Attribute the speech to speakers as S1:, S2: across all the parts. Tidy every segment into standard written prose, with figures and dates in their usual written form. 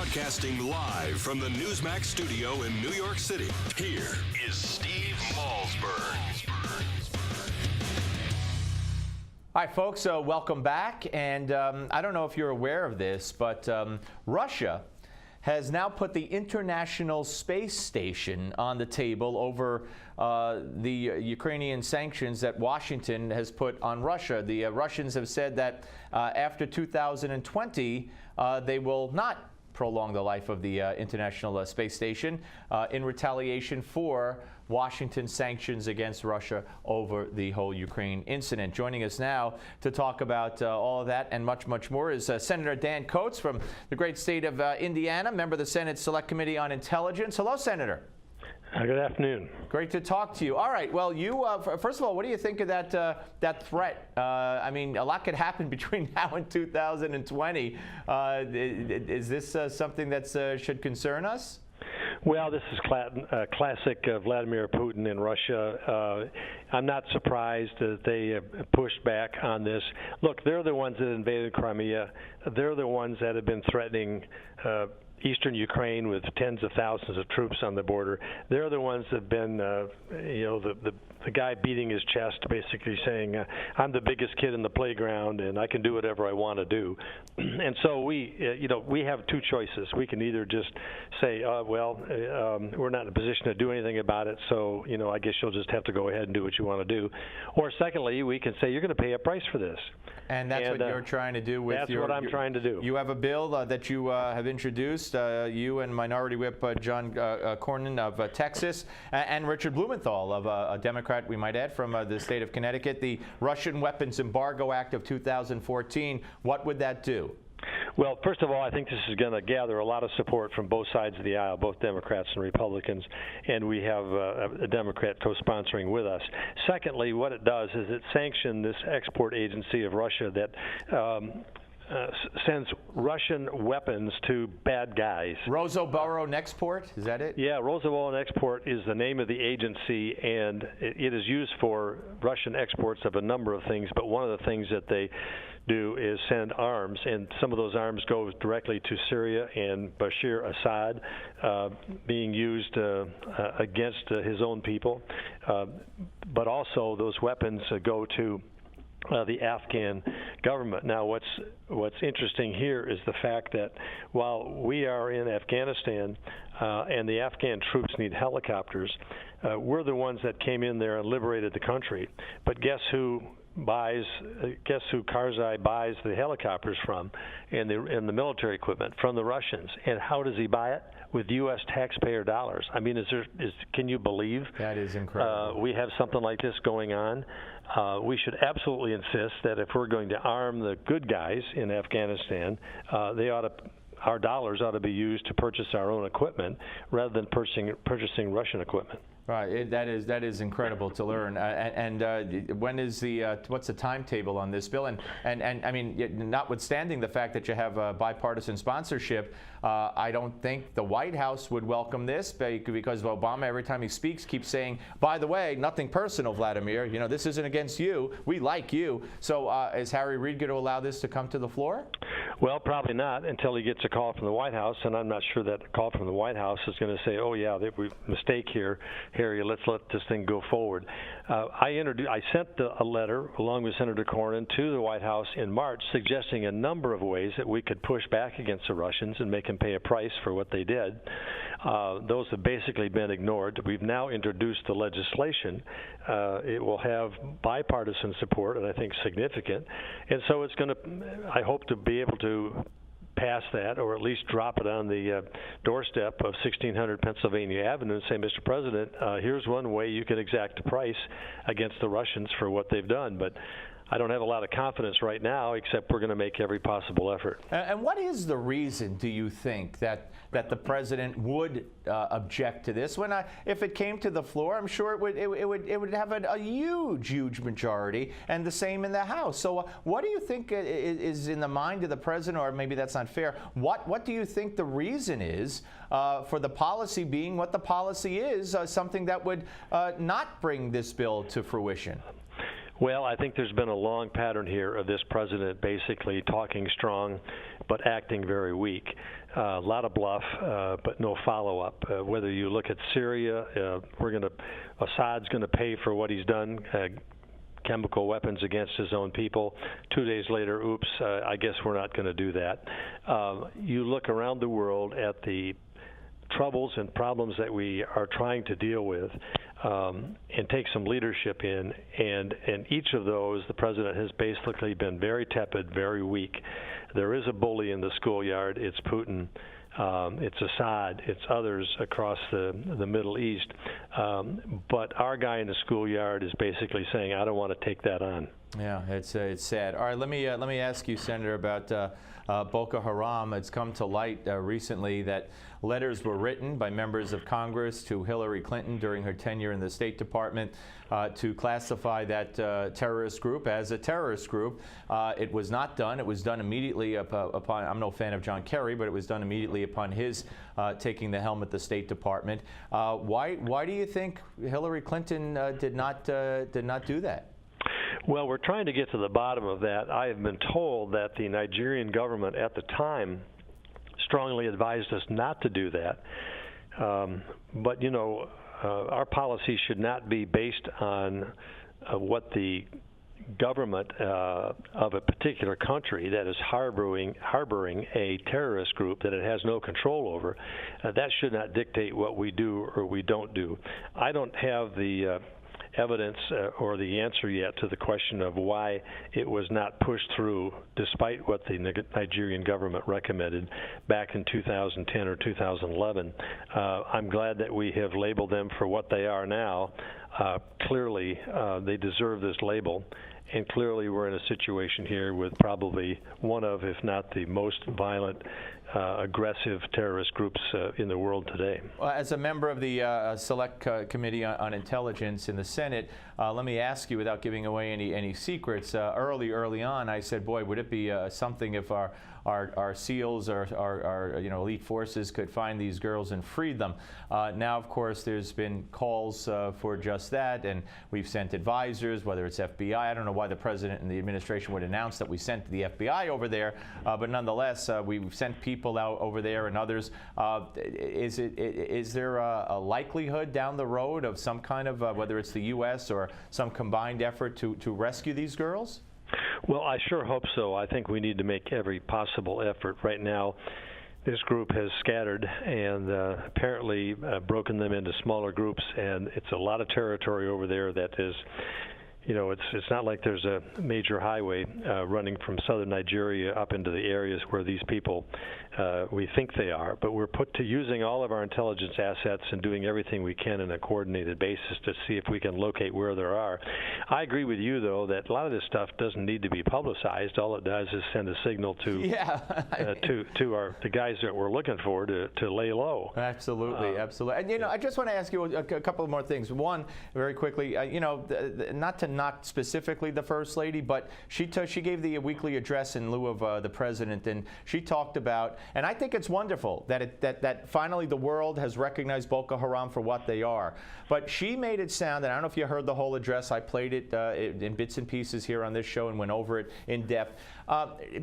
S1: Broadcasting live from the Newsmax studio in New York City, here is Steve Malzberg.
S2: Hi, folks. Welcome back. And I don't know if you're aware of this, but Russia has now put the International Space Station on the table over the Ukrainian sanctions that Washington has put on Russia. The Russians have said that after 2020, they will not prolong the life of the International Space Station in retaliation for Washington's sanctions against Russia over the whole Ukraine incident. Joining us now to talk about all of that and much, much more is Senator Dan Coats from the great state of Indiana, member of the Senate Select Committee on Intelligence. Hello, Senator.
S3: Good afternoon.
S2: Great to talk to you. All right. Well, you first of all, what do you think of that threat? I mean, a lot could happen between now and 2020. Is this something that should concern us?
S3: Well, this is classic Vladimir Putin in Russia. I'm not surprised that they have pushed back on this. Look, they're the ones that invaded Crimea. They're the ones that have been threatening eastern Ukraine with tens of thousands of troops on the border. They're the ones that have been, the guy beating his chest, basically saying, "I'm the biggest kid in the playground, and I can do whatever I want to do." And so we have two choices. We can either just say, we're not in a position to do anything about it, so I guess you'll just have to go ahead and do what you want to do. Or secondly, we can say you're going to pay a price for this.
S2: And that's what you're trying to do with
S3: what I'm trying to do.
S2: You have a bill that you have introduced, you and Minority Whip John Cornyn of Texas, and Richard Blumenthal of a Democrat, we might add, from the state of Connecticut, the Russian Weapons Embargo Act of 2014. What would that do?
S3: Well, first of all, I think this is going to gather a lot of support from both sides of the aisle, both Democrats and Republicans, and we have a Democrat co-sponsoring with us. Secondly, what it does is it sanctions this export agency of Russia that sends Russian weapons to bad guys.
S2: Rosoboronexport, is that it?
S3: Yeah, Rosoboronexport is the name of the agency, and it is used for Russian exports of a number of things, but one of the things that they do is send arms, and some of those arms go directly to Syria and Bashar Assad, being used against his own people. But also those weapons go to the Afghan government. Now, what's interesting here is the fact that while we are in Afghanistan and the Afghan troops need helicopters, we're the ones that came in there and liberated the country. But guess who Karzai buys the helicopters from and the military equipment? From the Russians. And how does he buy it? With U.S. taxpayer dollars. I mean, can you believe?
S2: That is incredible.
S3: We have something like this going on. We should absolutely insist that if we're going to arm the good guys in Afghanistan, our dollars ought to be used to purchase our own equipment rather than purchasing Russian equipment.
S2: Right, that is incredible to learn. When is what's the timetable on this bill? And I mean, notwithstanding the fact that you have bipartisan sponsorship, I don't think the White House would welcome this because Obama, every time he speaks, keeps saying, "By the way, nothing personal, Vladimir. This isn't against you. We like you." So, is Harry Reid going to allow this to come to the floor?
S3: Well, probably not until he gets a call from the White House, and I'm not sure that a call from the White House is going to say, "Oh yeah, we mistake here, Harry. Let's let this thing go forward." I sent a letter along with Senator Cornyn to the White House in March, suggesting a number of ways that we could push back against the Russians and make them pay a price for what they did. Those have basically been ignored. We've now introduced the legislation. It will have bipartisan support, and I think significant. And so it's going to, I hope to be able to pass that, or at least drop it on the doorstep of 1600 Pennsylvania Avenue and say, "Mr. President, here's one way you can exact a price against the Russians for what they've done." But I don't have a lot of confidence right now, except we're going to make every possible effort.
S2: And what is the reason, do you think, that the president would object to this? If it came to the floor, I'm sure it would have a huge majority, and the same in the House. So what do you think is in the mind of the president, or maybe that's not fair? What do you think the reason is for the policy being what the policy is, something that would not bring this bill to fruition?
S3: Well, I think there's been a long pattern here of this president basically talking strong but acting very weak. A lot of bluff, but no follow-up. Whether you look at Syria, Assad's going to pay for what he's done. Chemical weapons against his own people. 2 days later, oops, I guess we're not going to do that. You look around the world at the troubles and problems that we are trying to deal with and take some leadership in, and each of those, the president has basically been very tepid, very weak. There is a bully in the schoolyard. It's Putin. It's Assad, it's others across the Middle East. But our guy in the schoolyard is basically saying, I don't want to take that on.
S2: Yeah, it's sad. All right, let me ask you, Senator, about Boko Haram. It's come to light recently that letters were written by members of Congress to Hillary Clinton during her tenure in the State Department to classify that terrorist group as a terrorist group. It was not done. It was done immediately upon, I'm no fan of John Kerry, but it was done immediately upon his taking the helm at the State Department. Why do you think Hillary Clinton did not do that?
S3: Well, we're trying to get to the bottom of that. I have been told that the Nigerian government at the time strongly advised us not to do that. But, you know, our policy should not be based on what the government of a particular country that is harboring a terrorist group that it has no control over. That should not dictate what we do or we don't do. I don't have the evidence or the answer yet to the question of why it was not pushed through despite what the Nigerian government recommended back in 2010 or 2011. I'm glad that we have labeled them for what they are now. Clearly, they deserve this label. And clearly we're in a situation here with probably one of, if not the most violent, aggressive terrorist groups in the world today.
S2: Well, as a member of the Select Committee on Intelligence in the Senate, let me ask you, without giving away any secrets, early on I said, boy, would it be something if our SEALs, our elite forces could find these girls and free them. Now, of course, there's been calls for just that, and we've sent advisors, whether it's FBI. I don't know why the president and the administration would announce that we sent the FBI over there, but nonetheless, we've sent people out over there and others. Is there a likelihood down the road of some kind of, whether it's the U.S. or some combined effort to rescue these girls?
S3: Well, I sure hope so. I think we need to make every possible effort. Right now, this group has scattered and apparently broken them into smaller groups, and it's a lot of territory over there that is, it's not like there's a major highway running from southern Nigeria up into the areas where these people we think they are, but we're put to using all of our intelligence assets and doing everything we can on a coordinated basis to see if we can locate where there are. I agree with you, though, that a lot of this stuff doesn't need to be publicized. All it does is send a signal to the guys that we're looking for to lay low.
S2: Absolutely, absolutely. And I just want to ask you a couple of more things. One, very quickly, not to knock specifically the First Lady, but she gave the weekly address in lieu of the president, and she talked about. And I think it's wonderful that finally the world has recognized Boko Haram for what they are. But she made it sound, and I don't know if you heard the whole address, I played it in bits and pieces here on this show and went over it in depth.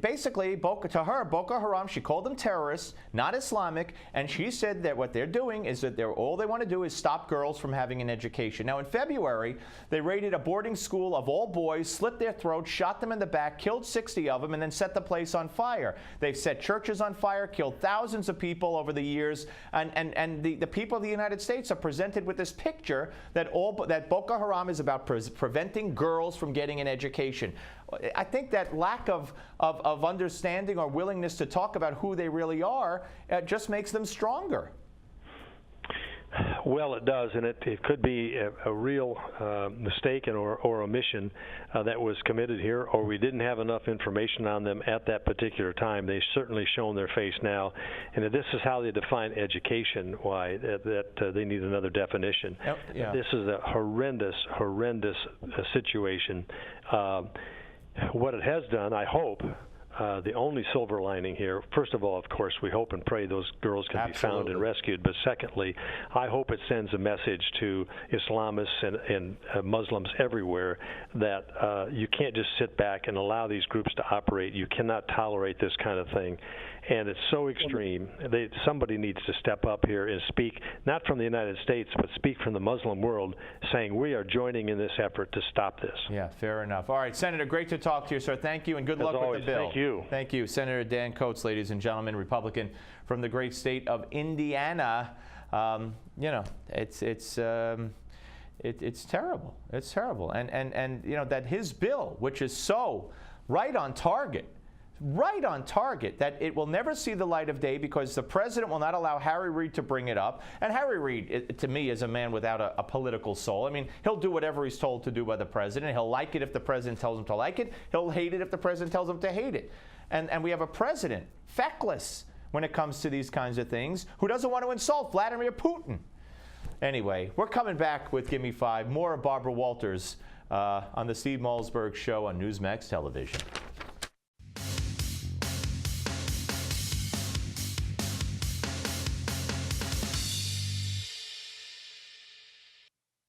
S2: Basically, Boko Haram, she called them terrorists, not Islamic, and she said that what they're doing is that all they want to do is stop girls from having an education. Now, in February, they raided a boarding school of all boys, slit their throats, shot them in the back, killed 60 of them, and then set the place on fire. They've set churches on fire, killed thousands of people over the years, and the people of the United States are presented with this picture that Boko Haram is about preventing girls from getting an education. I think that lack of understanding or willingness to talk about who they really are just makes them stronger.
S3: Well, it does, and it could be a real mistake or omission that was committed here, or we didn't have enough information on them at that particular time. They've certainly shown their face now, and this is how they define education, why that they need another definition.
S2: Yep, yeah.
S3: This is a horrendous situation. What it has done, I hope, the only silver lining here, first of all, of course, we hope and pray those girls can be found and rescued. But secondly, I hope it sends a message to Islamists and Muslims everywhere that you can't just sit back and allow these groups to operate. You cannot tolerate this kind of thing. and it's so extreme. Somebody needs to step up here and speak, not from the United States, but speak from the Muslim world, saying we are joining in this effort to stop this.
S2: Yeah, fair enough. All right, Senator, great to talk to you, sir. Thank you, and good luck with the bill.
S3: Thank you.
S2: Thank you. Senator Dan Coates, ladies and gentlemen, Republican from the great state of Indiana. You know, it's terrible. It's terrible. And you know, that his bill, which is so right on target, that it will never see the light of day because the president will not allow Harry Reid to bring it up. And Harry Reid, to me, is a man without a political soul. I mean, he'll do whatever he's told to do by the president. He'll like it if the president tells him to like it. He'll hate it if the president tells him to hate it. And we have a president, feckless when it comes to these kinds of things, who doesn't want to insult Vladimir Putin. Anyway, we're coming back with Gimme 5. More of Barbara Walters on the Steve Malzberg Show on Newsmax Television.